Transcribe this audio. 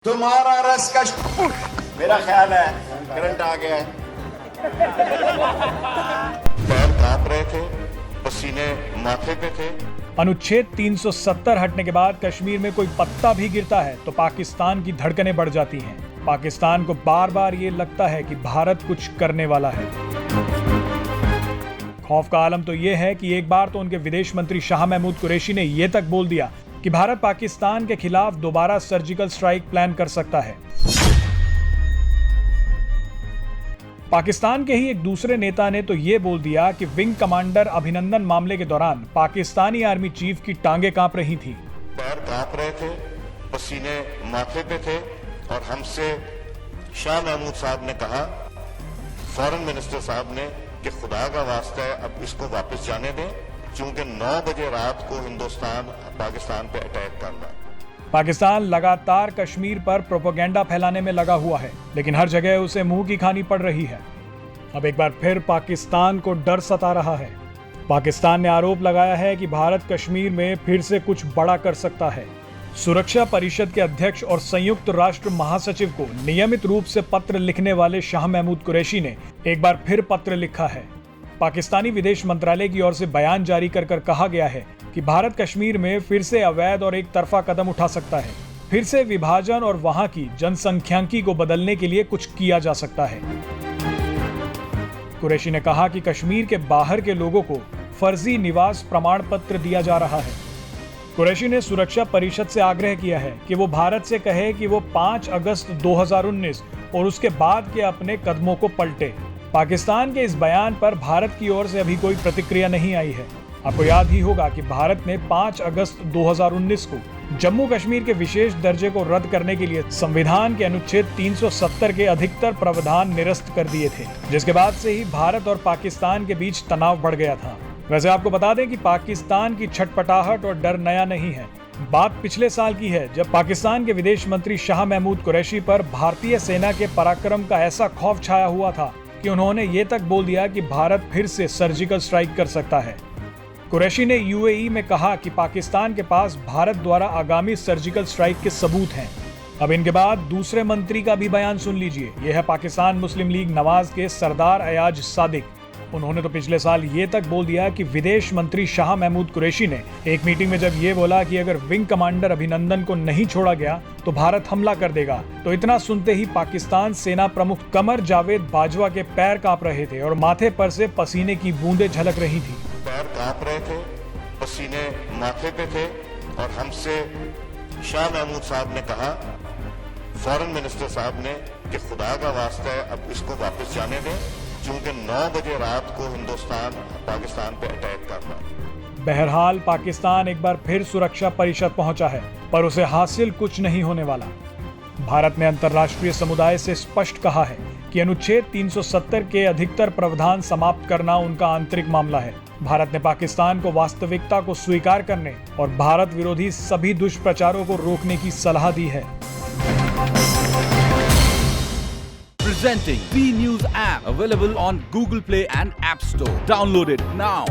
तुम्हारा रस का मेरा ख्याल है करंट आ गया है। पैर कांप रहे थे, पसीने माथे पे थे। अनुच्छेद 370 हटने के बाद कश्मीर में कोई पत्ता भी गिरता है तो पाकिस्तान की धड़कनें बढ़ जाती हैं। पाकिस्तान को बार बार ये लगता है कि भारत कुछ करने वाला है। खौफ का आलम तो ये है कि एक बार तो उनके विदेश मंत्री शाह महमूद कुरैशी ने ये तक बोल दिया कि भारत पाकिस्तान के खिलाफ दोबारा सर्जिकल स्ट्राइक प्लान कर सकता है। पाकिस्तान के ही एक दूसरे नेता ने तो ये बोल दिया कि विंग कमांडर अभिनंदन मामले के दौरान पाकिस्तानी आर्मी चीफ की टांगें कांप रही थी। पैर कांप रहे थे, पसीने माथे पे थे और हमसे शाह महमूद साहब ने कहा, फॉरेन मिनिस्टर साहब ने, कि खुदा का वास्ता है अब इसको वापस जाने दें, क्योंकि 9 बजे रात को हिंदुस्तान पाकिस्तान पे अटैक कर रहा है। पाकिस्तान लगातार कश्मीर पर प्रोपेगेंडा फैलाने में लगा हुआ है, लेकिन हर जगह उसे मुंह की खानी पड़ रही है। अब एक बार फिर पाकिस्तान को डर सता रहा है। पाकिस्तान ने आरोप लगाया है कि भारत कश्मीर में फिर से कुछ बड़ा कर सकता है। सुरक्षा परिषद के अध्यक्ष और संयुक्त राष्ट्र महासचिव को नियमित रूप से पत्र लिखने वाले शाह महमूद कुरैशी ने एक बार फिर पत्र लिखा है। पाकिस्तानी विदेश मंत्रालय की ओर से बयान जारी कर कहा गया है कि भारत कश्मीर में फिर से अवैध और एक तरफा कदम उठा सकता है। फिर से विभाजन और वहां की जनसंख्यांकी को बदलने के लिए कुछ किया जा सकता है। कुरैशी ने कहा कि कश्मीर के बाहर के लोगों को फर्जी निवास प्रमाण पत्र दिया जा रहा है। कुरैशी ने सुरक्षा परिषद से आग्रह किया है कि वो भारत से कहे कि वो 5 अगस्त 2019 और उसके बाद के अपने कदमों को पलटे। पाकिस्तान के इस बयान पर भारत की ओर से अभी कोई प्रतिक्रिया नहीं आई है। आपको याद ही होगा कि भारत ने 5 अगस्त 2019 को जम्मू कश्मीर के विशेष दर्जे को रद्द करने के लिए संविधान के अनुच्छेद 370 के अधिकतर प्रावधान निरस्त कर दिए थे, जिसके बाद से ही भारत और पाकिस्तान के बीच तनाव बढ़ गया था। वैसे आपको बता दें कि पाकिस्तान की छटपटाहट और डर नया नहीं है। बात पिछले साल की है, जब पाकिस्तान के विदेश मंत्री शाह महमूद कुरैशी पर भारतीय सेना के पराक्रम का ऐसा खौफ छाया हुआ था कि उन्होंने ये तक बोल दिया कि भारत फिर से सर्जिकल स्ट्राइक कर सकता है। कुरैशी ने यूएई में कहा कि पाकिस्तान के पास भारत द्वारा आगामी सर्जिकल स्ट्राइक के सबूत हैं। अब इनके बाद दूसरे मंत्री का भी बयान सुन लीजिए। यह है पाकिस्तान मुस्लिम लीग नवाज के सरदार अयाज सादिक। उन्होंने तो पिछले साल ये तक बोल दिया कि विदेश मंत्री शाह महमूद कुरैशी ने एक मीटिंग में जब ये बोला कि अगर विंग कमांडर अभिनंदन को नहीं छोड़ा गया तो भारत हमला कर देगा, तो इतना सुनते ही पाकिस्तान सेना प्रमुख कमर जावेद बाजवा के पैर कांप रहे थे और माथे पर से पसीने की बूंदें झलक रही थी। पैर कांप रहे थे, पसीने माथे पे थे और हमसे शाह महमूद साहब ने कहा, फॉरेन मिनिस्टर साहब ने, कि खुदा का वास्ता है अब इसको वापस जाने दें, क्योंकि 9 बजे रात को हिंदुस्तान पाकिस्तान पे अटैक कर रहा है। बहरहाल पाकिस्तान एक बार फिर सुरक्षा परिषद पहुंचा है, पर उसे हासिल कुछ नहीं होने वाला। भारत ने अंतर्राष्ट्रीय समुदाय से स्पष्ट कहा है कि अनुच्छेद 370 के अधिकतर प्रावधान समाप्त करना उनका आंतरिक मामला है। भारत ने पाकिस्तान को वास्तविकता को स्वीकार करने और भारत विरोधी सभी दुष्प्रचारों को रोकने की सलाह दी है। Presenting B News app, available on Google Play and App Store. Download it now.